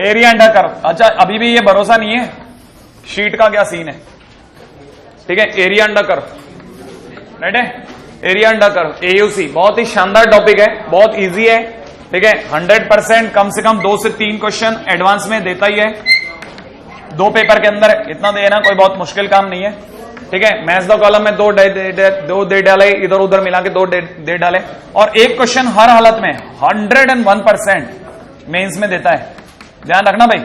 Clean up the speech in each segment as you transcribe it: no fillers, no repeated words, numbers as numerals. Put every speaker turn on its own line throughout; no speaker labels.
Area under curve. अच्छा अभी भी ये भरोसा नहीं है शीट का क्या सीन है, ठीक है। एरिया अंडर कर्व, राइट है, एरिया अंडर कर्व एयूसी, बहुत ही शानदार टॉपिक है, बहुत इजी है, ठीक है। 100% कम से कम 2 से 3 क्वेश्चन एडवांस में देता ही है, 2 पेपर के अंदर इतना देना कोई बहुत मुश्किल काम नहीं है, ठीक है। मैच द कॉलम में 2 दे डाले, इधर उधर मिला के 2 दे डाले, और एक क्वेश्चन हर हालत में 101% मेंस में देता है। ध्यान रखना भाई,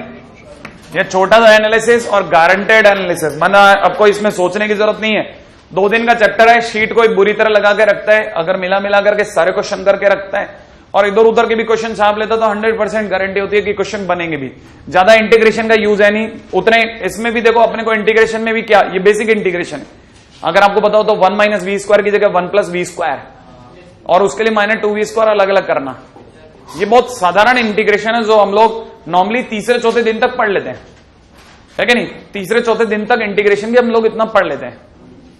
ये छोटा सा एनालिसिस और गारंटेड एनालिसिस, माना आपको इसमें सोचने की जरूरत नहीं है। 2 दिन का चैप्टर है, शीट कोई बुरी तरह लगा के रखता है, अगर मिला करके सारे क्वेश्चन करके रखता है और इधर उधर के भी क्वेश्चन छाप लेता तो 100% गारंटी होती है कि क्वेश्चन बनेंगे भी। ज्यादा इंटीग्रेशन का यूज है नहीं उतने, इसमें भी देखो अपने को इंटीग्रेशन में भी क्या, ये बेसिक इंटीग्रेशन है। अगर आपको बताओ तो 1 - v² की जगह 1 + v², और उसके लिए -2v² अलग अलग करना, ये बहुत साधारण इंटीग्रेशन है जो हम लोग नॉर्मली तीसरे चौथे दिन तक पढ़ लेते हैं, है कि नहीं। तीसरे चौथे दिन तक इंटीग्रेशन भी हम लोग इतना पढ़ लेते हैं,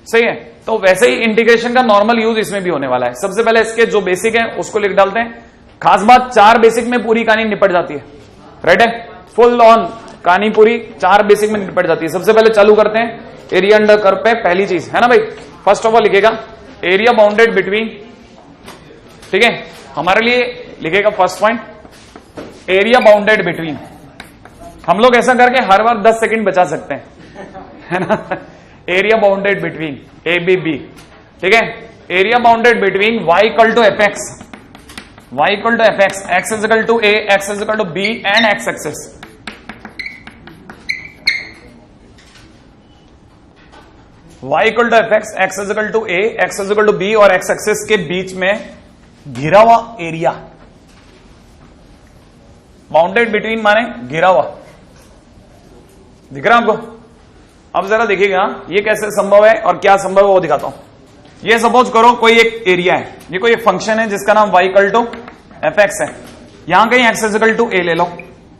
सही है। तो वैसे ही इंटीग्रेशन का नॉर्मल यूज इसमें भी होने वाला है। सबसे पहले इसके जो बेसिक है उसको लिख डालते हैं। खास बात 4 बेसिक में पूरी कहानी निपट जाती है, राइट है, फुल ऑन कहानी पूरी 4 बेसिक में निपट जाती है। सबसे पहले चालू करते हैं एरिया अंडर कर्व पे। पहली चीज है ना भाई, फर्स्ट ऑफ ऑल लिखेगा एरिया बाउंडेड बिटवीन, ठीक है, हमारे लिए लिखेगा first point area bounded between. हम लोग ऐसा करके हर बार 10 सेकंड बचा सकते हैं, है ना। Area bounded between a b b, ठीक है। Area bounded between y = fx, y = fx, x = a, x = b and x axis. y = fx, x = a, x = b और x एक्सिस के बीच में घिरा हुआ एरिया। बाउंडेड बिटवीन माने घिरा हुआ, दिख रहा आपको। अब जरा देखिएगा ये कैसे संभव है और क्या संभव है वो दिखाता हूं। ये सपोज करो कोई एक एरिया है, ये कोई एक फंक्शन है जिसका नाम y = fx है। यहां कहीं x = a ले लो,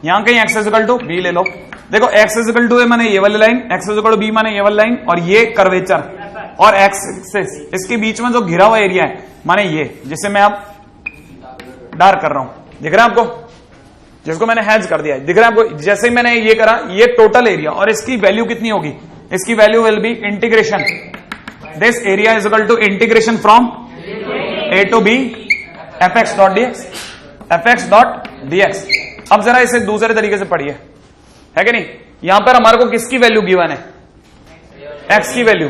यहां कहीं x = b ले लो। देखो x = a माने ये वाली लाइन, x = b माने ये वाली लाइन, और ये कर्वेचर और x एक्सिस, इसके बीच में जो घिरा हुआ एरिया है माने ये, जिसे मैं अब डार्क कर रहा हूं, दिख रहा है आपको, जिसको मैंने हैज कर दिया है, दिख रहा है आपको। जैसे ही मैंने ये करा, ये टोटल एरिया, और इसकी वैल्यू कितनी होगी, इसकी value will be integration, this area is equal to integration from a to b fx.dx। अब जरा इसे दूसरे तरीके से पढ़िए, है कि नहीं। यहां पर हमारे को किसकी वैल्यू गिवन है, x की वैल्यू।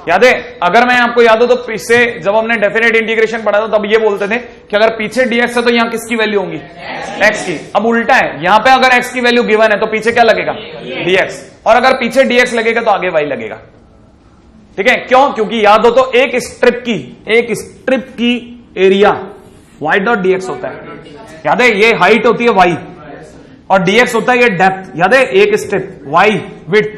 याद है, अगर मैं आपको याद हो तो पीछे जब हमने डेफिनेट इंटीग्रेशन पढ़ा था तब ये बोलते थे कि अगर पीछे dx है तो यहां किसकी वैल्यू होगी, x की। अब उल्टा है, यहां पे अगर x की वैल्यू गिवन है तो पीछे क्या लगेगा, dx, और अगर पीछे dx लगेगा तो आगे y लगेगा, ठीक है। क्यों, क्योंकि याद हो तो एक स्ट्रिप की एरिया y.dx होता है, याद है। ये हाइट होती है y और dx होता है ये डेप्थ, याद है। एक स्ट्रिप y विड्थ,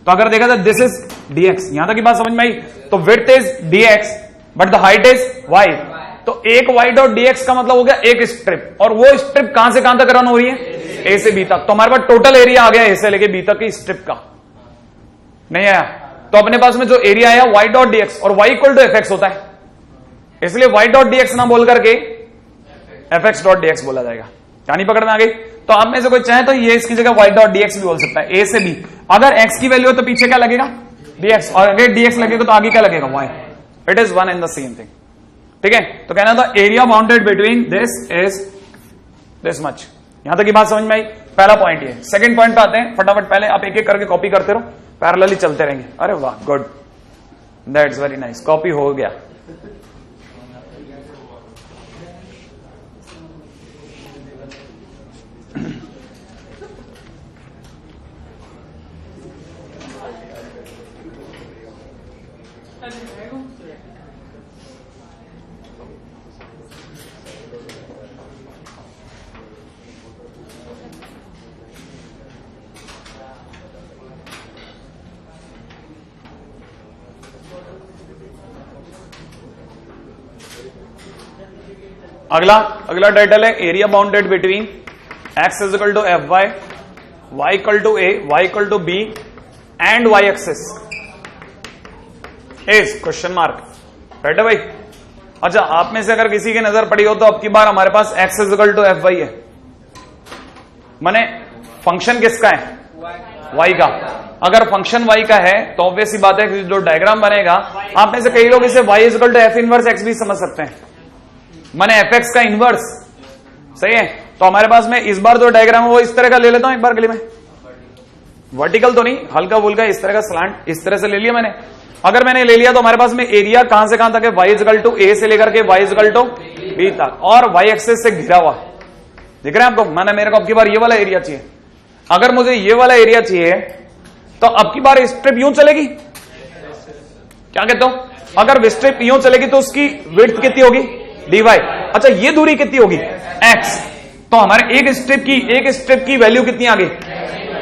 तो अगर देखा तो दिस इज dx, यहां तक की बात समझ में आई। तो width is dx but the height is y, तो एक y.dx का मतलब हो गया एक स्ट्रिप, और वो स्ट्रिप कहां से कहां तक रन हो रही है, a से b तक। तो हमारे पास टोटल एरिया आ गया a से लेके b तक की स्ट्रिप का, नहीं आया। तो अपने पास में जो एरिया आया y.dx, और y = fx होता है, इसलिए y.dx ना बोल करके fx.dx बोला जाएगा। कहानी पकड़ में आ गई। तो आप में से कोई चाहे तो ये इसकी जगह y.dx भी बोल सकता है, a से b। अगर x की वैल्यू है तो पीछे क्या लगेगा, dx, और अगर dx लगेगा तो आगे क्या लगेगा, y। It is one and the same thing, ठीक है। तो कहना था area bounded between this is this much. यहां तक की बात समझ में आई। पहला पॉइंट ये। सेकंड पॉइंट पे आते हैं फटाफट, पहले आप एक एक करके कॉपी करते रहो, पैरेलली चलते रहेंगे। अरे वाह, good, that's very nice, copy हो गया। अगला टाइटल है area bounded between x = fy, y = a, y = b and y axis is question mark, right है भाई। अच्छा, आप में से अगर किसी की नजर पड़ी हो तो अब की बार हमारे पास x = fy है, माने फंक्शन किसका है? y का। अगर फंक्शन y का है तो ऑब्वियस सी बात है कि जो डायग्राम बनेगा, आप में से कई लोग इसे y equal to f inverse x भी समझ सकते हैं, माने एफ एक्स का इनवर्स। सही है। तो हमारे पास में इस बार जो डायग्राम है वो इस तरह का ले लेता हूं एक बार के लिए मैं, वर्टिकल तो नहीं, हल्का फुल्का इस तरह का स्लांट इस तरह से ले लिया मैंने। अगर मैंने ले लिया तो हमारे पास में एरिया कहां से कहां तक है? y इक्वल टू ए से लेकर के y इक्वल टू बी तक, और y एक्सेस से घिरा हुआ। दिख रहा है आपको? माना मेरे को अब की बार ये वाला एरिया चाहिए। अगर मुझे ये वाला एरिया चाहिए तो अब की बार स्ट्रिप यूं चलेगी, क्या कहते हो? अगर स्ट्रिप यूं चलेगी तो उसकी विड्थ कितनी होगी? dy। अच्छा, ये दूरी कितनी होगी? x। तो हमारे एक स्ट्रिप की वैल्यू कितनी आ गई?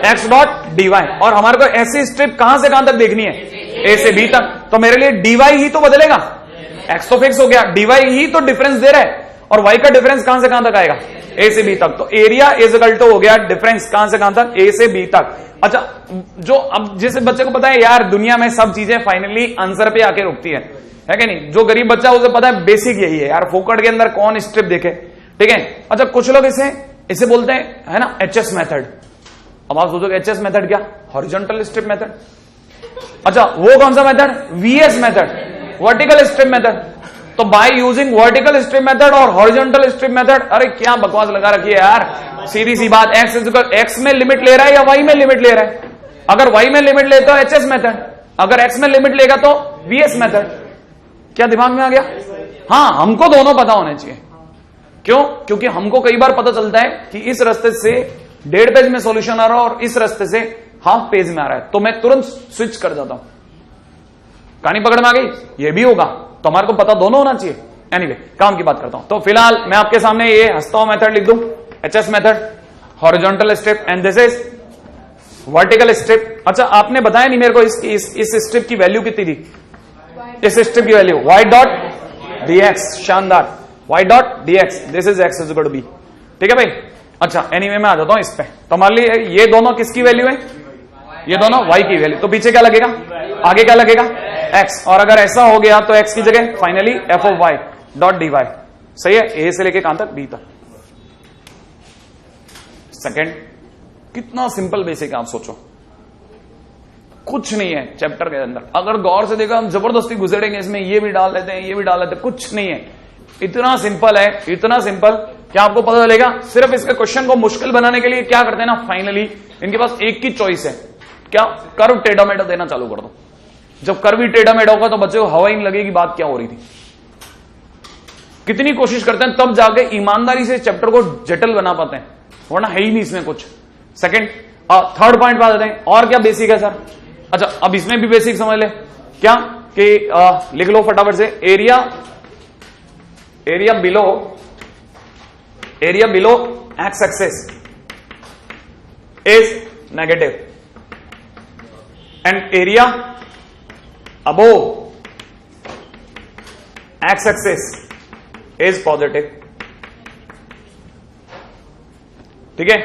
x dot dy। और हमारे को ऐसी स्ट्रिप कहां से कहां तक देखनी है? a से b तक। तो मेरे लिए dy ही तो बदलेगा, x तो फिक्स हो गया, dy ही तो डिफरेंस दे रहा है, और y का डिफरेंस कहां से कहां तक आएगा? a से b तक। तो एरिया इज इक्वल टू हो गया डिफरेंस कहां से कहां तक? a से b तक। अच्छा, जो अब जिस बच्चे को पता है यार दुनिया में सब चीजें फाइनली आंसर पे आके रुकती है कि नहीं? जो गरीब बच्चा उसे पता है बेसिक यही है यार, फोकट के अंदर कौन स्ट्रिप देखे, ठीक है। अच्छा, कुछ लोग इसे बोलते हैं है ना एचएस मेथड। अब आप सोचोगे एचएस मेथड क्या? Horizontal strip method. अच्छा, वो कौन सा method? VS method, vertical strip method. तो by using vertical strip method और हॉरिजॉन्टल स्ट्रिप मेथड, अरे क्या बकवास लगा रखी है यार। सीधी सी बात, एक्स में लिमिट ले रहा है या वाई में लिमिट ले रहा है? अगर वाई में लिमिट ले तो एचएस मेथड, अगर एक्स में लिमिट लेगा तो वीएस मेथड। क्या दिमाग में आ गया? हाँ, हमको दोनों पता होने चाहिए। क्यों? क्योंकि हमको कई बार पता चलता है कि इस रास्ते से 1.5 पेज में सॉल्यूशन आ रहा है और इस रास्ते से हाफ पेज में आ रहा है, तो मैं तुरंत स्विच कर जाता हूं। कहानी पकड़ में आ गई? ये भी होगा, तो हमारे को पता दोनों होना चाहिए। एनीवे, काम की बात करता हूं। तो फिलहाल मैं आपके सामने ये हंसता हुआ मेथड लिख दूं, HS method, horizontal strip, and this is vertical strip. अच्छा, आपने बताया नहीं मेरे को इस स्ट्रिप की वैल्यू कितनी थी? इस स्ट्रिप की वैल्यू y डॉट dx। शानदार, y dot dx, this is x is equal to b। ठीक है भाई। अच्छा, एनीवे मैं आ जाता हूं इस पे। तो मान लीजिए ये दोनों किसकी वैल्यू है? ये दोनों y की वैल्यू। तो पीछे क्या लगेगा? आगे क्या लगेगा? x। और अगर ऐसा हो गया तो x की जगह finally f of y dot dy। सही है। a से लेके कहां तक? b तक। सेकेंड, कितना सिंपल बेसिक है आप सोचो, कुछ नहीं है चैप्टर के अंदर। अगर गौर से देखा, हम जबरदस्ती घुसेड़ेंगे इसमें, ये भी डाल लेते हैं, ये भी डाल लेते हैं, कुछ नहीं है। इतना सिंपल है, इतना सिंपल क्या आपको पता चलेगा। सिर्फ इसके क्वेश्चन को मुश्किल बनाने के लिए क्या करते हैं ना, फाइनली इनके पास एक ही चॉइस है, क्या? कर्व टेढ़ा मेढ़ा देना चालू कर दो। जब कर्व ही टेढ़ा मेढ़ा होगा तो बच्चे को हवा ही नहीं लगेगी बात क्या हो रही थी। कितनी कोशिश करते हैं तब जाके ईमानदारी से चैप्टर को जटिल बना पाते हैं, वरना है ही नहीं इसमें कुछ। सेकंड, थर्ड पॉइंट बात दें, और क्या बेसिक है सर? अच्छा, अब इसमें भी बेसिक समझ ले, क्या कि लिख लो फटाफट से, area below x axis is negative and area above x axis is positive. ठीक है,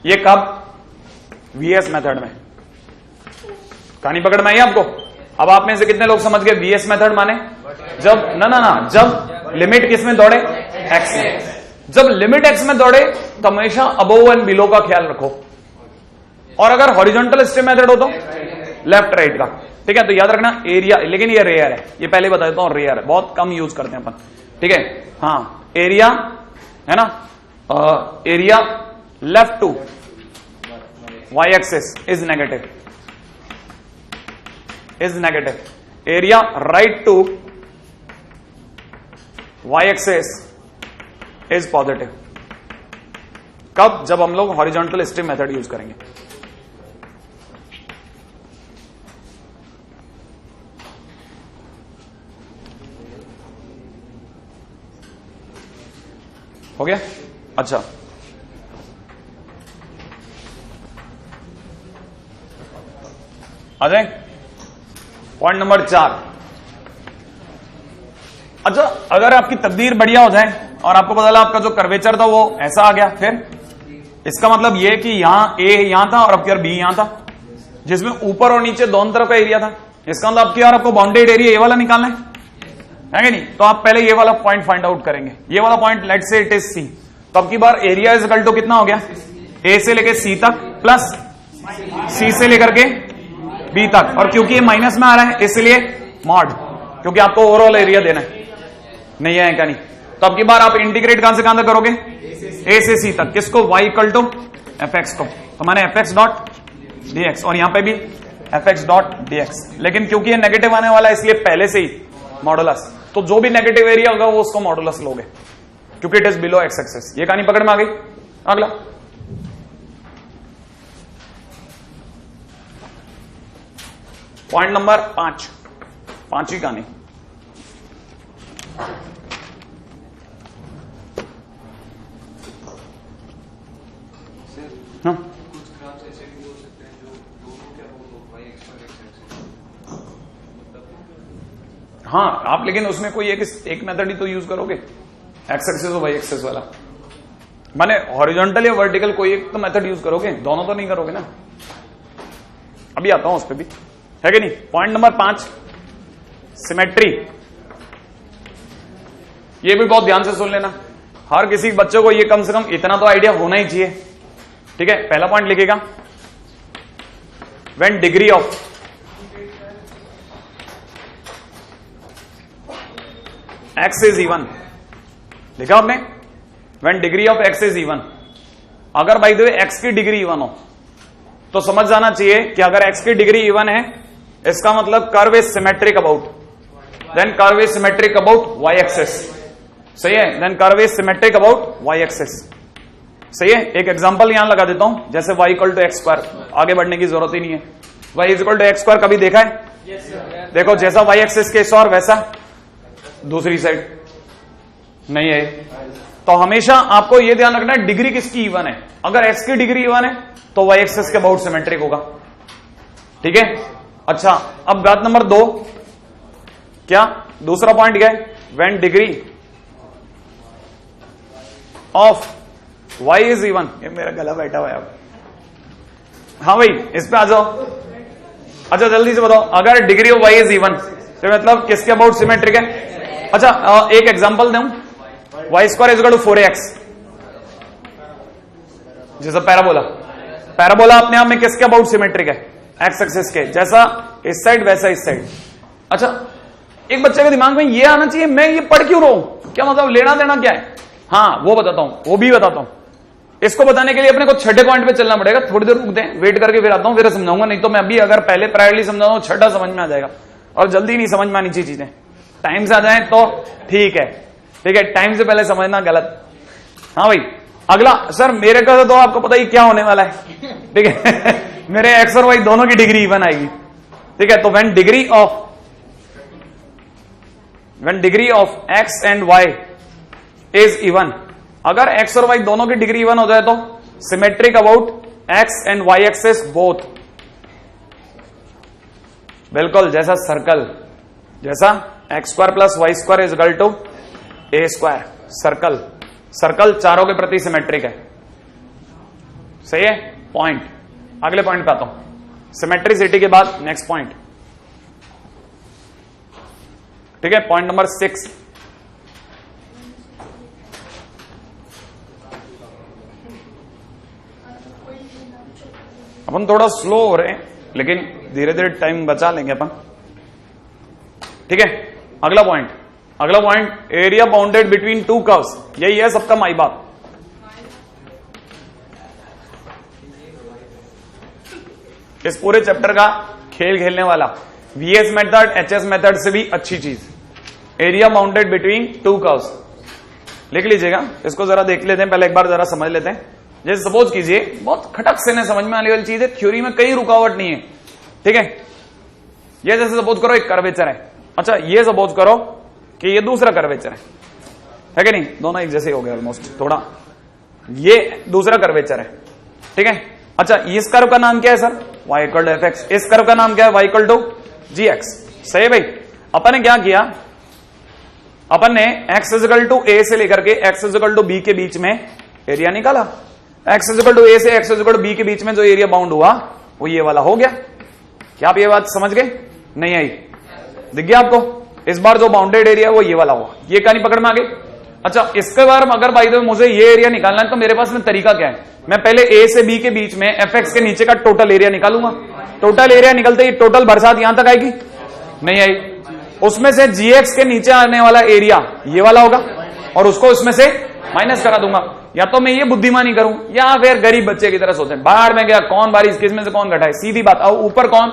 ये कब? वीएस मेथड में। कहानी पकड़ में आई आपको? अब आप में से कितने लोग समझ गए वीएस मेथड माने? जब ना जब लिमिट किस में दौड़े? एक्स में। जब लिमिट एक्स में दौड़े तो हमेशा अबोव एंड बिलो का ख्याल रखो। और अगर हॉरिजॉन्टल स्ट्रिप मेथड हो तो लेफ्ट राइट का। ठीक है, तो याद रखना एरिया, लेकिन ये रेयर है, ये पहले बता देता हूं, रेयर है, बहुत कम यूज करते हैं अपन। ठीक है, हाँ, एरिया है ना, area left to y axis is negative, area right to y-axis is positive। कब? जब हम लोग हॉरिजॉन्टल स्ट्रिप मेथड यूज करेंगे। हो गया? अच्छा, आ जाए पॉइंट नंबर 4। अच्छा, अगर आपकी तकदीर बढ़िया हो जाए और आपको पता चला आपका जो कर्वेचर था वो ऐसा आ गया, फिर इसका मतलब ये कि यहां ए यहां था और अब की बी यहां था, जिसमें ऊपर और नीचे दोनों तरफ का एरिया था। इसका मतलब अब की आपको बाउंडेड एरिया ये वाला निकालना है कि नहीं? तो आप पहले ये वाला पॉइंट फाइंड आउट करेंगे। ये वाला पॉइंट लेट से इट इज सी, तो अब की बार एरिया इज इक्वल टू कितना हो गया? ए से लेके सी तक प्लस सी से लेकर के बी तक, और क्योंकि ये माइनस में आ रहा है इसलिए मॉड, क्योंकि आपको ओवरऑल एरिया देना है। नहीं है क्या नहीं? तो अब की बार आप इंटीग्रेट कहां से कहां तक करोगे? ए से सी तक। किसको? y equal to f x को। तो मैंने f x dot d x, और यहां पे भी f x dot d x. लेकिन क्योंकि ये नेगेटिव आने वाला है इसलिए पहले से ही मॉडुलस, तो जो भी नेगेटिव एरिया होगा वो उसको मॉडुलस लोगे, क्योंकि it is below x axis. ये कहानी पकड़ में आ गई। अगला पॉइंट नंबर 5, पांचवी कहानी। हाँ,
कुछ ग्राफ्स ऐसे भी हो सकते हैं जो दोनों क्या हो y एक्स पर x एक्सिस।
हाँ आप, लेकिन उसमें कोई एक मेथड ही तो यूज करोगे, एक्स एक्सिस और वाई एक्सिस वाला। माने हॉरिजॉन्टल या वर्टिकल कोई एक तो मेथड यूज करोगे, दोनों तो नहीं करोगे ना। अभी आता हूं उस पर भी, है कि नहीं। Point number 5, symmetry. ये भी बहुत ध्यान से सुन लेना, हर किसी बच्चे को ये कम से कम इतना तो आइडिया होना ही चाहिए। ठीक है, पहला पॉइंट लिखेगा, when degree of x is even. लिखा आपने? When degree of x is even. अगर बाय द वे एक्स की डिग्री इवन हो तो समझ जाना चाहिए कि अगर एक्स की डिग्री इवन है इसका मतलब curve is symmetric about, then curve is symmetric about y axis. सही है, then curve is symmetric about y axis. सही है। एक एग्जांपल यहां लगा देता हूं, जैसे y equal to x square. आगे बढ़ने की जरूरत ही नहीं है। y equal to x square कभी देखा है? देखो, जैसा y एक्सिस के और वैसा दूसरी साइड नहीं है। तो हमेशा आपको यह ध्यान रखना है डिग्री किसकी इवन है। अगर x की डिग्री इवन है तो y एक्सिस के अबाउट सिमेट्रिक होगा। ठीक है। अच्छा, अब बात नंबर 2, क्या दूसरा पॉइंट क्या है? When degree of y is even. ये मेरा गला बैठा हुआ है अब। हाँ भाई, इस पे आ जाओ। अच्छा जल्दी से बताओ, अगर degree of y is even तो मतलब किसके अबाउट सिमेट्रिक है? अच्छा एक एग्जांपल दूं, y square is equal to 4x। जैसा पैराबोला, पैराबोला अपने आप में किसके अबाउट सिमेट्रिक है? एक्स एक्सिस के। जैसा इस साइड वैसा इस साइड। अच्छा, एक बच्चे के दिमाग में ये आना चाहिए, मैं ये पढ़ क्यों रहा हूं, क्या मतलब लेना देना क्या है? हाँ वो बताता हूं, वो भी बताता हूं। इसको बताने के लिए अपने को छठे पॉइंट पे चलना पड़ेगा। थोड़ी देर रुक दें, वेट करके फिर आता हूं, फिर समझाऊंगा। नहीं तो मैं अभी अगर पहले प्रायरली समझाऊं छठा समझ में आ जाएगा, और जल्दी नहीं समझ में आनी चाहिए चीजें। टाइम से आ जाए तो ठीक है, ठीक है, टाइम से पहले समझना गलत। हाँ भाई, अगला सर मेरे का तो आपको पता ही क्या होने वाला है। ठीक है मेरे एक्स और वाई दोनों की डिग्री इवन आएगी। ठीक है, तो when degree of x and y is even, अगर एक्स और वाई दोनों की डिग्री इवन हो जाए तो symmetric about x and y axis both. बिल्कुल जैसा सर्कल, जैसा x square plus y square is equal to a square. Circle, circle चारों के प्रति सिमेट्रिक है। सही है। पॉइंट, अगले पॉइंट पे आता हूं। सिमेट्रिसिटी के बाद नेक्स्ट पॉइंट। ठीक है, पॉइंट नंबर 6। अपन थोड़ा स्लो हो रहे हैं, लेकिन धीरे धीरे टाइम बचा लेंगे अपन। ठीक है, अगला point area bounded between two curves. यही है सबका माई बाप। इस पूरे चैप्टर का खेल खेलने वाला वीएस मेथड, एचएस मेथड से भी अच्छी चीज, area bounded between two curves. लिख लीजिएगा, इसको जरा देख लेते हैं, पहले एक बार जरा समझ लेते हैं। जैसे सपोज कीजिए, बहुत खटक से न समझ में आने वाली चीज है, थ्योरी में कई रुकावट नहीं है। ठीक है, ये जैसे सपोज करो एक कर्वेचर है। अच्छा, ये सपोज करो कि ये दूसरा कर्वेचर है कि नहीं? दोनों एक जैसे हो गए ऑलमोस्ट। थोड़ा ये दूसरा कर्वेचर है। ठीक है। अच्छा, इस कर्व का नाम क्या है sir? y equal to f x. इस कर्व का नाम क्या है? y equal to g x. सही है भाई। अपन ने क्या किया, अपन ने x इक्वल टू a से लेकर के x इक्वल टू b के बीच में एरिया निकाला। x इक्वल टू a से x इक्वल टू b के बीच में जो एरिया बाउंड हुआ वो ये वाला हो गया। क्या आप ये बात समझ गए? नहीं आई? दिख गया आपको? इस बार जो बाउंडेड एरिया वो ये वाला हुआ। ये कहानी पकड़ में आ गई। अच्छा, इसके बार अगर भाई तो मुझे ये एरिया निकालना है तो मेरे पास में तरीका क्या है? मैं पहले ए से बी के बीच में एफ एक्स के नीचे का टोटल एरिया निकालूंगा। टोटल एरिया निकलते ही टोटल बरसात यहां तक आएगी, नहीं आई। उसमें से जी एक्स के नीचे आने वाला एरिया ये वाला होगा और उसको उसमें से माइनस करा दूंगा। या तो मैं ये बुद्धिमानी करूं या फिर गरीब बच्चे की तरह सोचें, बाहर में गया कौन बारिश किस में से कौन घटाए, सीधी बात। आओ ऊपर कौन,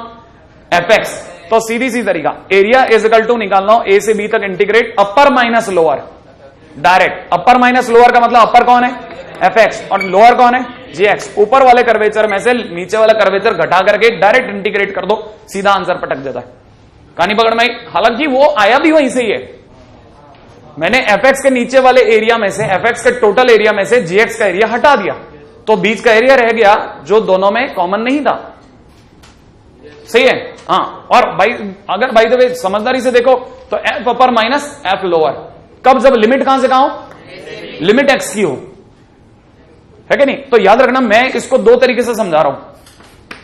एफ एक्स, तो सीधी सी तरीका एरिया इज इक्वल टू निकालना हो ए से बी तक इंटीग्रेट अपर माइनस लोअर, डायरेक्ट। अपर माइनस लोअर का मतलब अपर कौन है, एफ एक्स, और लोअर कौन है, जी एक्स। ऊपर वाले कर्वेचर में से नीचे वाला कर्वेचर घटा करके डायरेक्ट इंटीग्रेट कर दो, सीधा आंसर पटक जाता है। कहानी पकड़ में आई। हालांकि वो आया भी वहीं से ही है, मैंने एफ एक्स के नीचे वाले एरिया में से, एफ एक्स के टोटल एरिया में से जी एक्स का एरिया हटा दिया, तो बीच का एरिया रह गया जो दोनों में कॉमन नहीं था। सही है, हाँ। और भाई अगर भाई द समझदारी से देखो तो F upper minus f lower, कब, जब लिमिट कहां से कहां हो, लिमिट एक्स की हो, है कि नहीं। तो याद रखना मैं इसको दो तरीके से समझा रहा हूं।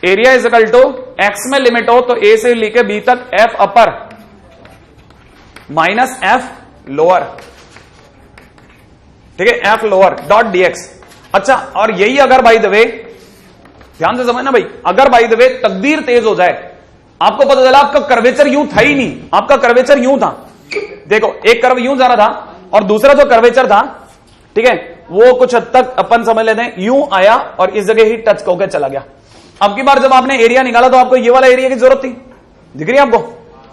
Area is equal to x में लिमिट हो तो ए से लेके बी तक f upper minus f lower, ठीक है, एफ लोअर डॉट डीएक्स। अच्छा, और यही अगर बाय द वे, ध्यान से समझना भाई, अगर बाय द वे तकदीर तेज हो जाए, आपको पता चला आपका कर्वेचर यूं था ही नहीं, आपका कर्वेचर यूं था, देखो एक कर्व यूं जा रहा था और दूसरा जो कर्वेचर था, ठीक है, वो कुछ हद तक अपन समझ लेते हैं यूं आया और इस जगह ही टच होकर चला गया। अब की बार जब आपने एरिया निकाला तो आपको ये वाला एरिया की जरूरत थी, दिख रही है आपको,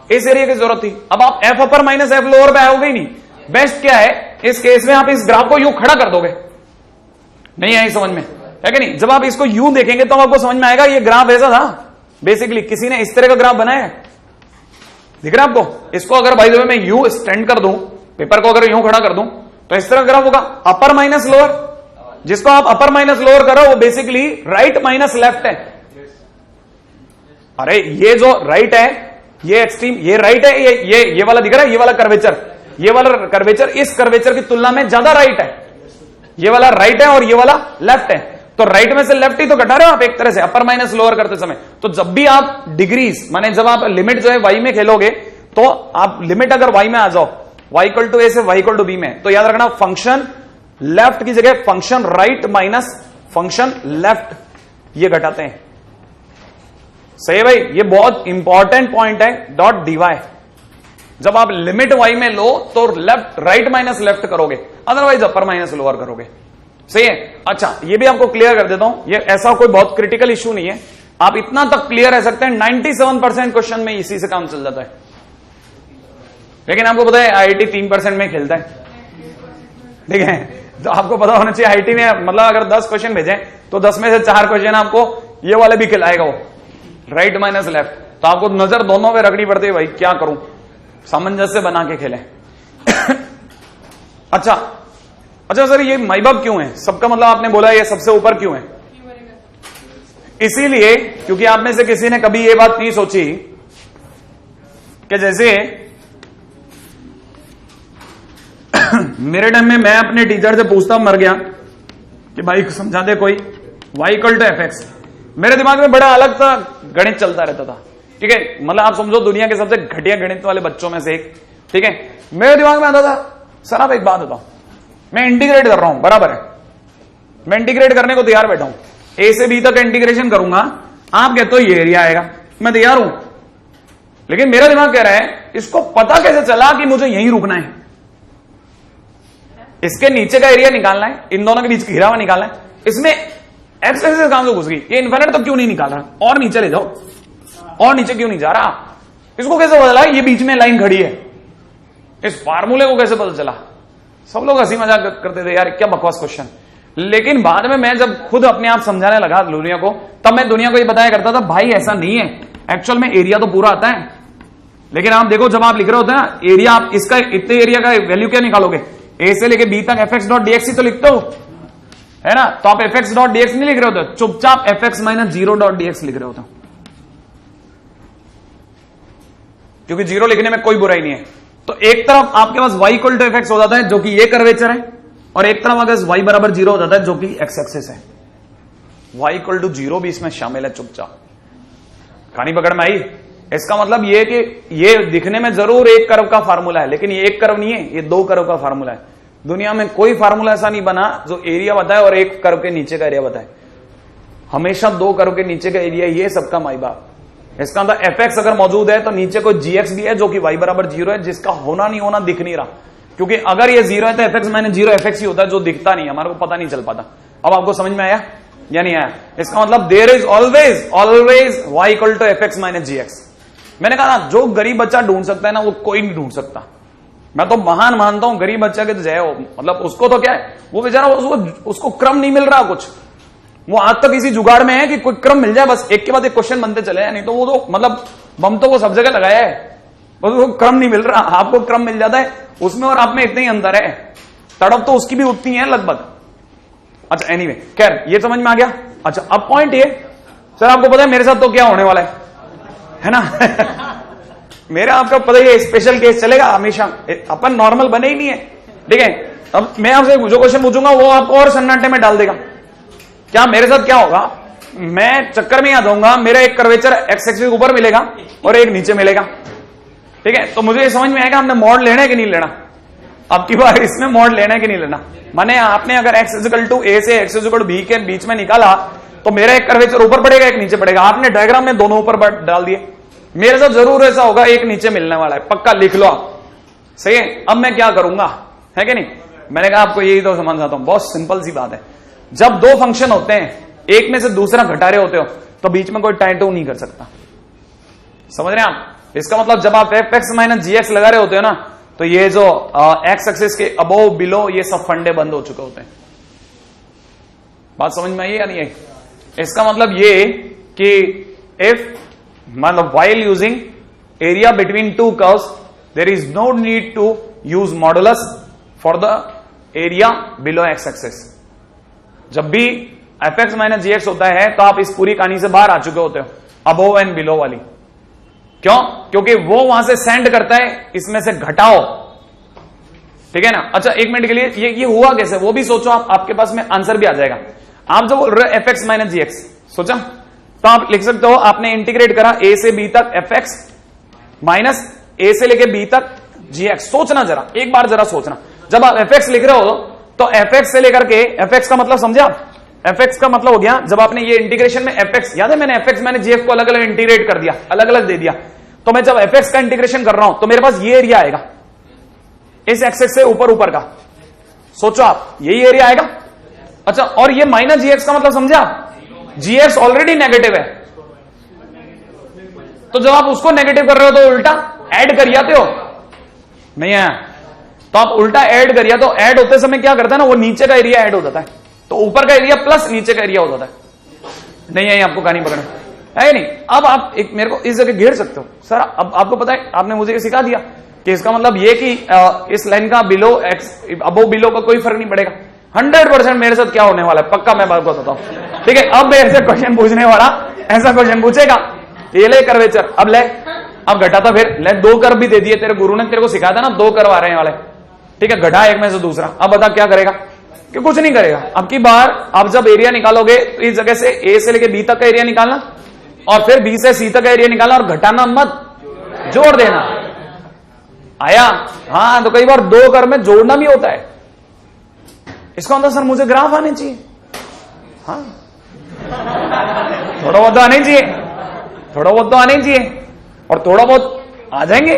इस एरिया की जरूरत थी। अब आप F upper minus f lower पे आओगे ही नहीं। बेस्ट क्या है इस केस में, आप इस ग्राफ को यूं खड़ा कर दोगे, नहीं आई समझ में, है कि नहीं। जब आप इसको यूं देखेंगे तो आपको समझ में आएगा ये ग्राफ ऐसा था, बेसिकली किसी ने इस तरह का ग्राफ बनाया है, दिख रहा है आपको। इसको अगर भाई मैं यूं स्टैंड कर दूं, पेपर को अगर यूं खड़ा कर दूं तो इस तरह ग्राफ होगा, अपर माइनस लोअर। जिसको आप अपर माइनस लोअर करो वो बेसिकली राइट माइनस लेफ्ट है। अरे ये जो राइट है, ये एक्सट्रीम, ये राइट है, ये वाला दिख रहा है, ये वाला कर्वेचर, ये वाला कर्वेचर इस कर्वेचर की तुलना में ज्यादा राइट है। ये वाला राइट है और ये वाला लेफ्ट है, तो राइट में से लेफ्ट ही तो घटा रहे हो आप एक तरह से अपर माइनस लोअर करते समय। तो जब भी आप डिग्रीज, माने जब आप लिमिट जो है वाई में खेलोगे, तो आप लिमिट अगर वाई में आ जाओ, वाई इक्वल टू ए से वाई इक्वल टू बी में, तो याद रखना फंक्शन लेफ्ट की जगह function right minus function left, ये घटाते हैं। सही है भाई, ये बहुत इंपॉर्टेंट पॉइंट है, डॉट डीवाई। जब आप लिमिट वाई में लो तो लेफ्ट राइट माइनस लेफ्ट करोगे, अदरवाइज अपर माइनस लोअर करोगे। सही है। अच्छा, ये भी आपको क्लियर कर देता हूं, ये ऐसा कोई बहुत क्रिटिकल इश्यू नहीं है, आप इतना तक क्लियर रह सकते हैं, 97% क्वेश्चन में इसी से काम चल जाता है। लेकिन आपको पता है आईआईटी 3% में खेलता है, ठीक है। तो आपको पता होना चाहिए आईआईटी में, मतलब अगर 10 क्वेश्चन भेजें तो 10 में से 4 क्वेश्चन आपको ये वाले भी खिलाएगा, वो राइट माइनस लेफ्ट। तो आपको नजर दोनों पे रखनी पड़ती है, भाई क्या करूं, सामंजस्य बना के खेलें। अच्छा सर, ये माई बाप क्यों है सबका, मतलब आपने बोला ये सबसे ऊपर क्यों है? इसीलिए क्योंकि आप में से किसी ने कभी ये बात नहीं सोची कि जैसे मेरे टाइम में मैं अपने टीचर से पूछता मर गया कि भाई समझा दे कोई, y equal to f x, मेरे दिमाग में बड़ा अलग सा गणित चलता रहता था, ठीक है। मतलब आप समझो दुनिया के सबसे घटिया गणित वाले बच्चों में से एक, ठीक है। मेरे दिमाग में आता था, सर आप एक बात बताओ, मैं इंटीग्रेट कर रहा हूं, बराबर है, मैं इंटीग्रेट करने को तैयार बैठा हूं, ए से बी तक इंटीग्रेशन करूंगा, आप कहते हो ये एरिया आएगा, मैं तैयार हूं। लेकिन मेरा दिमाग कह रहा है इसको पता कैसे चला कि मुझे यहीं रुकना है, इसके नीचे का एरिया निकालना है, इन दोनों के बीच घिरा हुआ निकालना है, इसमें एक्स एक्सिस कहां से घुस गई, ये इन्फिनिट तो क्यों नहीं निकाल रहा, और नीचे ले जाओ, और नीचे क्यों नहीं जा रहा, इसको कैसे पता चला ये बीच में लाइन खड़ी है, इस फार्मूले को कैसे पता चला। सब लोग हंसी मजाक करते थे यार क्या बकवास क्वेश्चन। लेकिन बाद में मैं जब खुद अपने आप समझाने लगा दुनिया को, तब मैं दुनिया को ये बताया करता था भाई ऐसा नहीं है, एक्चुअल में एरिया तो पूरा आता है। लेकिन आप देखो जब आप लिख रहे होते हैं ना एरिया, आप इसका इतने एरिया का वैल्यू क्या निकालोगे, ए से लेके बी तक एफ एक्स डॉट डीएक्स ही तो लिखते हो, है ना। तो आप एफ एक्स डॉट डीएक्स नहीं लिख रहे होते, चुपचाप f x minus 0 dot d x लिख रहे होते, क्योंकि 0 लिखने में कोई बुराई नहीं है। तो एक तरफ आपके पास y equal to f x हो जाता है जो कि ये कर्वेचर है, और एक तरफ अगर y बराबर 0 हो जाता है जो कि एक्स एक्सिस है। y इक्वल टू 0 भी इसमें शामिल है, चुपचाप। कहानी पकड़ में आई। इसका मतलब ये कि ये दिखने में जरूर एक कर्व का फार्मूला है, लेकिन ये एक कर्व नहीं है, ये 2 कर्व का फार्मूला है। दुनिया में कोई फार्मूला ऐसा नहीं बना जो एरिया बताए और एक कर्व के नीचे का एरिया बताए। हमेशा दो कर्व के नीचे का एरिया, ये सबका माई बाप। इसका अंदर fx अगर मौजूद है तो नीचे कोई gx भी है जो कि y बराबर 0 है, जिसका होना नहीं होना दिख नहीं रहा, क्योंकि अगर ये 0 है तो fx माइनस 0 fx ही होता है, जो दिखता नहीं, हमारे को पता नहीं चल पाता। अब आपको समझ में आया या नहीं आया? इसका मतलब there is always y equal to fx minus gx। मैंने कहा ना, जो गरीब बच्चा ढूंढ सकता है ना, वो कोई नहीं ढूंढ सकता। मैं तो महान मानता हूं गरीब बच्चा के तो जय हो, मतलब उसको तो क्या है, वो बेचारा उसको क्रम नहीं मिल रहा कुछ, वो आज तक इसी जुगाड़ में है कि कोई क्रम मिल जाए, बस एक के बाद एक क्वेश्चन बनते चले, नहीं तो वो तो मतलब बम तो वो सब जगह लगाया है, बस उसको क्रम नहीं मिल रहा। आपको क्रम मिल जाता है, उसमें और आप में इतना ही अंतर है, तड़प तो उसकी भी उतनी है लगभग। अच्छा एनीवे, खैर ये समझ में आ गया। अच्छा अब पॉइंट ये, सर आपको पता है मेरे साथ तो क्या होने वाला है ना मेरा आपका पता ही है, स्पेशल केस चलेगा हमेशा, अपन नॉर्मल बने ही नहीं है, ठीक है। अब मैं आपसे जो क्वेश्चन पूछूंगा वो आपको और सन्नाटे में डाल देगा। क्या मेरे साथ क्या होगा, मैं चक्कर में आ जाऊंगा, मेरा एक कर्वेचर एक्स एक्सिस ऊपर मिलेगा और एक नीचे मिलेगा, ठीक है। तो मुझे ये समझ में आएगा हमने मॉड लेना है कि नहीं लेना, अब की बार इसमें मॉड लेना है कि नहीं लेना। माने आपने अगर एक्स इक्वल टू ए से एक्स इक्वल टू बी के बीच में निकाला तो मेरा एक कर्वेचर ऊपर पड़ेगा एक नीचे पड़ेगा, आपने डायग्राम में दोनों ऊपर डाल दिए, मेरे साथ जरूर ऐसा होगा एक नीचे मिलने वाला है, पक्का लिख लो आप, सही है। अब मैं क्या करूंगा, है कि नहीं, मैंने कहा आपको यही तो समझाता हूं, बहुत सिंपल सी बात है। जब दो फंक्शन होते हैं, एक में से दूसरा घटा रहे होते हो तो बीच में कोई टाइटो नहीं कर सकता, समझ रहे हैं आप। इसका मतलब जब आप fx माइनस gx लगा रहे होते हो ना, तो ये जो एक्स एक्सिस के अबोव बिलो ये सब फंडे बंद हो चुके होते हैं। बात समझ में आई या नहीं आई? इसका मतलब ये कि इफ मतलब while using area between two curves there is no need to use modulus for the area below x axis। जब भी fx माइनस gx होता है तो आप इस पूरी कहानी से बाहर आ चुके होते हो, अबोव एंड बिलो वाली। क्यों? क्योंकि वो वहां से सेंड करता है इसमें से घटाओ, ठीक है ना। अच्छा एक मिनट के लिए ये हुआ कैसे वो भी सोचो आप, आपके पास में आंसर भी आ जाएगा। आप जो बोल रहे हो fx माइनस gx, सोचा तो आप लिख सकते हो, आपने इंटीग्रेट करा a से b तक fx माइनस a से लेके b तक gx। सोचना जरा, एक बार जरा सोचना, जब आप fx लिख रहे हो तो fx से लेकर के, fx का मतलब समझे आप, fx का मतलब हो गया जब आपने ये इंटीग्रेशन में fx, याद है मैंने fx मैंने gx को अलग अलग इंटीग्रेट कर दिया, अलग अलग दे दिया, तो मैं जब fx का इंटीग्रेशन कर रहा हूं तो मेरे पास ये एरिया आएगा इस एक्सेस से ऊपर ऊपर का, सोचो आप यही एरिया आएगा। अच्छा और ये माइनस gx का मतलब समझे आप, gx ऑलरेडी नेगेटिव है, तो जब आप उसको नेगेटिव कर रहे हो तो उल्टा ऐड कर जाते हो, नहीं है तो आप उल्टा ऐड करिए, तो ऐड होते समय क्या करता है ना, वो नीचे का एरिया ऐड हो जाता है, तो ऊपर का एरिया प्लस नीचे का एरिया हो जाता है। नहीं है आपको कहानी पकड़ना है नहीं। अब आप एक मेरे को इस जगह घेर सकते हो, सर अब आपको पता है, आपने मुझे सिखा दिया कि इसका मतलब ये कि इस लाइन का बिलो एक्स अबो बिलो का कोई फर्क नहीं पड़ेगा। 100% मेरे साथ क्या होने वाला है पक्का मैं बात बताता हूं, ठीक है। अब मेरे से क्वेश्चन पूछने वाला ऐसा क्वेश्चन पूछेगा, ये ले कर्वेचर, अब ले, अब घटा था, फिर ले दो कर्व भी दे दिए, तेरे गुरु ने तेरे को सिखाया था ना, दो कर्व आ रहे हैं वाले, ठीक है, घटा एक में से दूसरा। अब बता क्या करेगा, कि कुछ नहीं करेगा। अब की बार आप जब एरिया निकालोगे तो इस जगह से ए से लेके बी तक का एरिया निकालना और फिर बी से सी तक का एरिया निकालना और घटाना मत, जोड़ देना। आया? हाँ, तो कई बार दो कर्व में जोड़ना भी होता है। इसका मतलब सर मुझे ग्राफ आने चाहिए, हाँ थोड़ा बहुत तो आने चाहिए, थोड़ा बहुत तो आने चाहिए, और थोड़ा बहुत आ जाएंगे।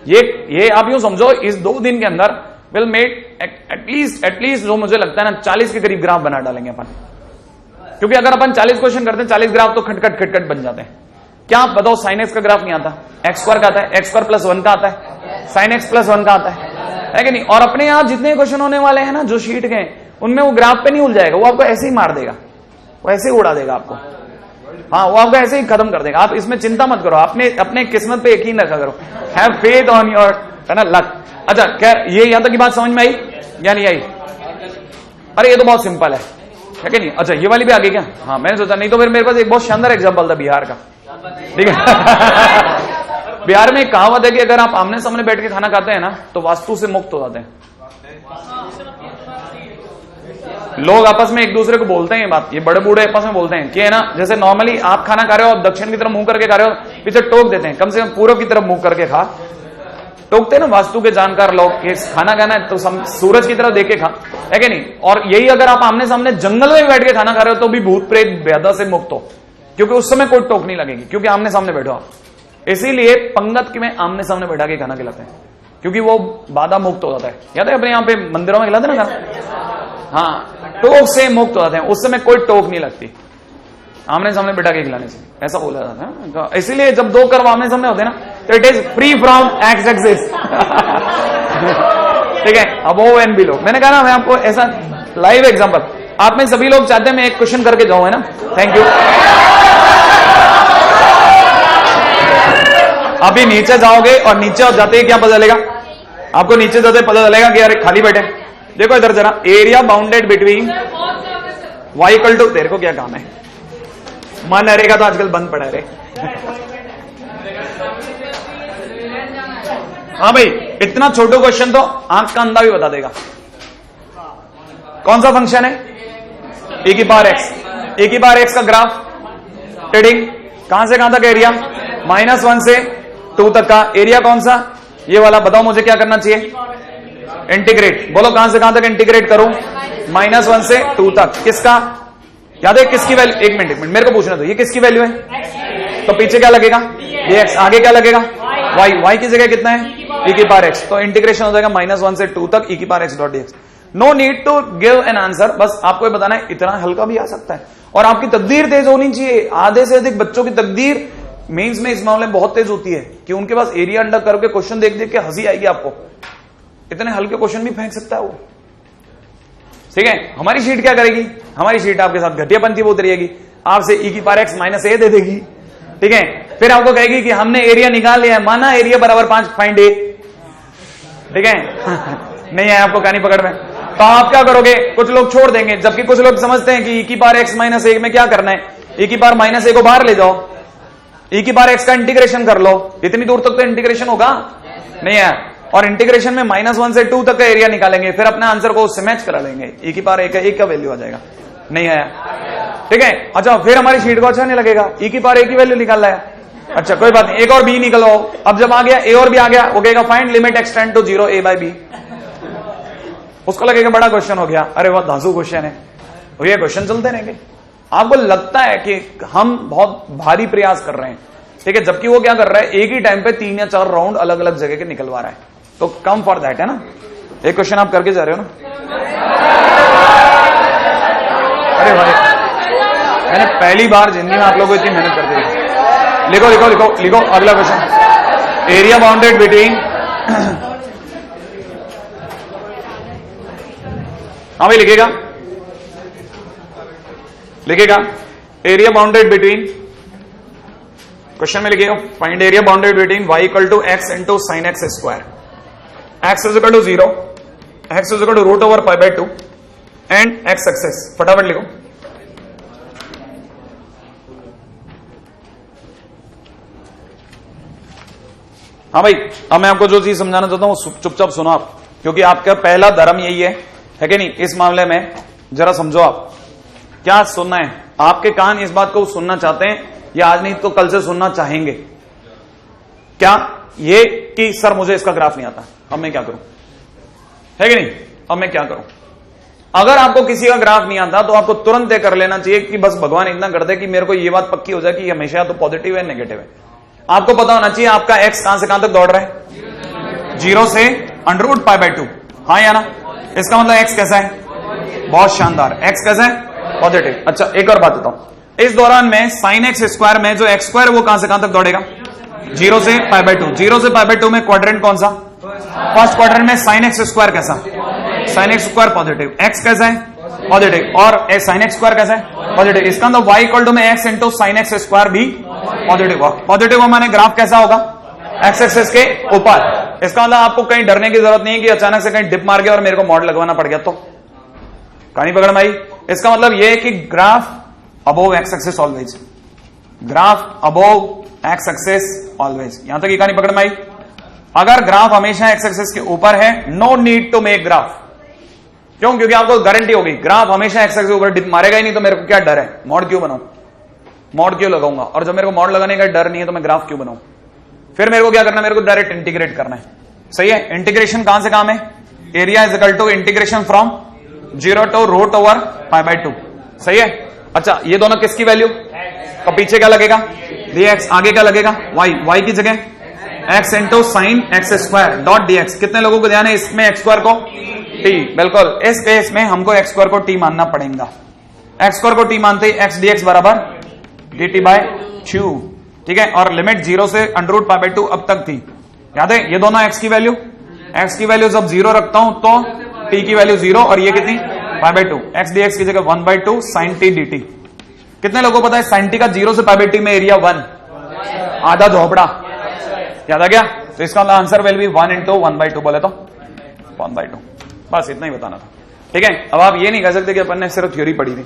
ये आप यूं समझो, इस 2 दिन के अंदर विल मेक एटलीस्ट जो मुझे लगता है ना 40 के करीब ग्राफ बना डालेंगे अपन, क्योंकि अगर अपन 40 क्वेश्चन करते हैं 40 ग्राफ तो खटखट बन जाते हैं। क्या आप बताओ, साइन एक्स का ग्राफ नहीं आता, एक्स स्क्वायर का आता है, एक्स स्क्वायर प्लस 1 का आता है, साइन एक्स प्लस 1 का आता है कि नहीं। और अपने यहाँ जितने क्वेश्चन होने वाले हैं ना जो शीट के, उनमें वो ग्राफ पे नहीं उलझाएगा, वो आपको ऐसे ही मार देगा, वो ऐसे ही उड़ा देगा आपको, हाँ वो आपको ऐसे ही खत्म कर देगा। आप इसमें चिंता मत करो, अपने किस्मत पे यकीन रखा करो, have faith on your luck. अच्छा खैर, ये यहाँ तक की बात समझ में आई या नहीं आई? अरे ये तो बहुत सिंपल है कि नहीं। अच्छा ये वाली भी आ गई क्या? हाँ मैंने सोचा, नहीं तो फिर मेरे पास एक बहुत शानदार एग्जाम्पल था बिहार का, ठीक है बिहार में एक कहावत है कि अगर आप आमने सामने बैठ के खाना खाते हैं ना तो वास्तु से मुक्त हो जाते हैं। लोग आपस में एक दूसरे को बोलते हैं ये बात, ये बड़े बूढ़े आपस में बोलते हैं कि है ना, जैसे नॉर्मली आप खाना खा रहे हो और दक्षिण की तरफ मुंह करके खा रहे हो, पीछे टोक देते हैं, कम से कम पूर्व की तरफ मुंह करके खा, टोकते ना वास्तु के जानकार लोग कि खाना खाना है तो सूरज की तरफ देख के खा, है कि नहीं? और यही अगर आप आमने सामने जंगल में बैठ के खाना खा रहे हो तो भी भूत प्रेत व्याधा से मुक्त हो, क्योंकि उस समय कोई टोक नहीं लगेगी, क्योंकि आमने सामने बैठो आप। इसीलिए पंगत में आमने सामने बैठा के खाना खिलाते हैं, क्योंकि वो बाधा मुक्त हो जाता है। याद है अपने यहाँ पे मंदिरों में खिलाते ना खाना, हाँ, टोक से मुक्त हो जाते हैं, उस समय कोई टोक नहीं लगती आमने सामने बैठा के खिलाने से, ऐसा बोला जाता है। तो इसीलिए जब दो कर्म आमने सामने होते हैं ना तो it is free from x axis. ठीक है, अब वो एन बिलो, मैंने कहा ना मैं आपको ऐसा लाइव एग्जांपल, आप में सभी लोग चाहते हैं मैं एक क्वेश्चन करके जाऊं, है ना? Thank you. अभी नीचे जाओगे और नीचे जाते ही क्या पता चलेगा आपको? नीचे जाते पता चलेगा कि यार खाली बैठे। देखो इधर जरा, area bounded between y equal to, तेरे को क्या काम है? मन अरेगा तो आजकल बंद पड़ा रे। हाँ भाई, इतना छोटो क्वेश्चन तो आंख का अंधा भी बता देगा। कौन सा फंक्शन है? ए की पावर एक्स। ए की पावर एक्स का ग्राफ ट्रेडिंग कहां से कहां तक एरिया? -1 से 2 तक का एरिया कौन सा? ये वाला। बताओ मुझे क्या करना चाहिए? इंटीग्रेट। बोलो कहां से कहां तक इंटीग्रेट करूं? -1 से 2 तक। किसका याद है? किसकी वैल्यू? एक मिनट मेरे को पूछना दो, ये किसकी वैल्यू है? तो पीछे क्या लगेगा? ये एक्स। आगे क्या लगेगा? वाई। वाई की जगह कितना है? e की पावर एक्स। तो इंटीग्रेशन हो जाएगा -1 से 2 तक e की power x dot dx। No need to give an answer, बस आपको ये बताना है इतना हल्का भी आ सकता है। और आपकी तकदीर तेज होनी चाहिए। आधे से अधिक बच्चों की तकदीर मेंस में इस मामले में बहुत तेज होती है कि उनके पास एरिया अंडर करके क्वेश्चन देख देख के हंसी आएगी आपको। इतने हल्के क्वेश्चन भी फेंक सकता है वो। ठीक है, हमारी शीट क्या करेगी? हमारी शीट आपके साथ घटियापंथी बोलती रहेगी, आपसे e की पावर x माइनस ए दे देगी। ठीक है, फिर आपको कहेगी कि हमने एरिया निकाल लिया है, माना एरिया बराबर 5, फाइंड ए। ठीक है नहीं है आपको कहानी पकड़ में, तो आप क्या करोगे? कुछ लोग छोड़ देंगे, जबकि कुछ लोग समझते हैं कि e की पावर x माइनस ए में क्या करना है, e की पावर माइनस ए को बाहर ले जाओ, e की पावर x का इंटीग्रेशन कर लो। इतनी दूर तक तो इंटीग्रेशन होगा नहीं है, और इंटीग्रेशन में -1 से 2 तक का एरिया निकालेंगे, फिर अपने आंसर को उससे मैच करा लेंगे, e की पावर एक का वैल्यू आ जाएगा। नहीं आया? ठीक है, अच्छा फिर हमारी शीट को अच्छा नहीं लगेगा, e की पावर a की वैल्यू निकाल रहा है। अच्छा कोई बात नहीं, एक और b निकलवाओ। अब जब आ गया a और b आ गया, वो कहेगा find limit x tend to 0 a by b। उसको लगेगा बड़ा क्वेश्चन हो गया, अरे वह धांसू क्वेश्चन है। और ये क्वेश्चन चलते रहेंगे। आपको लगता है कि हम बहुत भारी प्रयास कर रहे हैं, ठीक है, जबकि वो क्या कर रहा है? एक ही टाइम पे 3 या 4 राउंड अलग अलग जगह के निकलवा रहा है। तो कम फॉर दैट, है ना? एक क्वेश्चन आप करके जा रहे हो ना? अरे भाई, मैंने पहली बार जिंदगी में आप लोगों को इतनी मेहनत कर दी। लिखो लिखो लिखो लिखो अगला क्वेश्चन। एरिया बाउंडेड बिटवीन, हाँ भाई लिखेगा, लिखेगा एरिया बाउंडेड बिटवीन, क्वेश्चन में लिखिएगा find area bounded between y equal to x into sine x square, x is equal to 0, x is equal to root over pi by 2 and x axes. फटाफट लिखो। हाँ भाई, अब मैं आपको जो चीज समझाना चाहता हूं चुपचाप सुनो आप, क्योंकि आपका पहला धर्म यही है कि नहीं? इस मामले में जरा समझो आप क्या सुनना है। आपके कान इस बात को सुनना चाहते हैं या आज नहीं तो कल से सुनना चाहेंगे? क्या ये कि सर मुझे इसका ग्राफ नहीं आता, अब मैं क्या करूं, है कि नहीं? अब मैं क्या करूं? अगर आपको किसी का ग्राफ नहीं आता तो आपको तुरंत तय कर लेना चाहिए कि बस भगवान इतना कर दे कि मेरे को ये बात पक्की हो जाए कि हमेशा तो पॉजिटिव है नेगेटिव है। आपको पता होना चाहिए आपका एक्स कहां से कहां तक दौड़ रहा है? 0 से √ पाई बाय 2, हाँ या ना? इसका मतलब एक्स कैसा है? बहुत शानदार, एक्स कैसा है? पॉजिटिव। अच्छा एक और बात बताऊं, इस दौरान में साइन एक्स स्क्वायर में जो एक्स स्क्वायर वो कहां से कहां तक दौड़ेगा? 0 से पाई बाय 2। 0 से पाई बाय 2 में क्वाड्रेंट कौन सा? फर्स्ट क्वाड्रेंट में साइन एक्स स्क्वायर कैसा? Sign x square positive. X कैसा है? पॉजिटिव। और साइन एक्स स्क्वायर कैसा है? पॉजिटिव। इसका मतलब y इक्वल टू में x into sine x square भी पॉजिटिव होगा। पॉजिटिव हो माने ग्राफ कैसा होगा? एक्स एक्सिस के ऊपर। इसका मतलब आपको कहीं डरने की जरूरत नहीं है कि अचानक से कहीं डिप मार गया और मेरे को मॉडल लगवाना पड़ गया तो कहानी पकड़ में आई। इसका मतलब यह है कि graph above x axis always, graph above x axis always. यहां तक कहानी पकड़ में आई। अगर ग्राफ हमेशा एक्स एक्सिस के ऊपर है, no need to make graph. क्यों? क्योंकि आपको गारंटी होगी ग्राफ हमेशा एक्स एक्सिस के ऊपर डिप मारेगा ही नहीं, तो मेरे को क्या डर है? मॉड क्यों बनाऊं? मॉड क्यों लगाऊंगा? और जब मेरे को मॉड लगाने का डर नहीं है तो मैं ग्राफ क्यों बनाऊं? फिर मेरे को क्या करना है? मेरे को डायरेक्ट इंटीग्रेट करना है। सही है। इंटीग्रेशन कहां से कहां में, area is equal to integration from 0 to root over π/2, सही है। अच्छा ये दोनों किसकी वैल्यू, तो पीछे क्या लगेगा dx, आगे क्या लगेगा y की जगह x into sine x square dot dx। कितने लोगों को ध्यान है इसमें x स्क्वायर को t, बिल्कुल इस केस में हमको x स्क्वायर को t मानना पड़ेगा। x स्क्वायर को t मानते ही x dx बराबर dt/2, ठीक है। और लिमिट 0 से अंडररूट π/2 अब तक थी, याद है। ये दोनों x की वैल्यू जब 0 रखता हूं तो t की वैल्यू 0 और ये कितनी π/2, x dx की जगह 1/2 sin t dt। कितने लोगों को पता है sin t का 0 से π/2 में एरिया 1, आधा झोपड़ा, याद आ गया। तो इसका आंसर विल बी 1 इंटू 1/2, बोले तो 1/2, बस इतना ही बताना था, ठीक है। अब आप ये नहीं कह सकते कि अपन ने सिर्फ थ्योरी पढ़ी थी।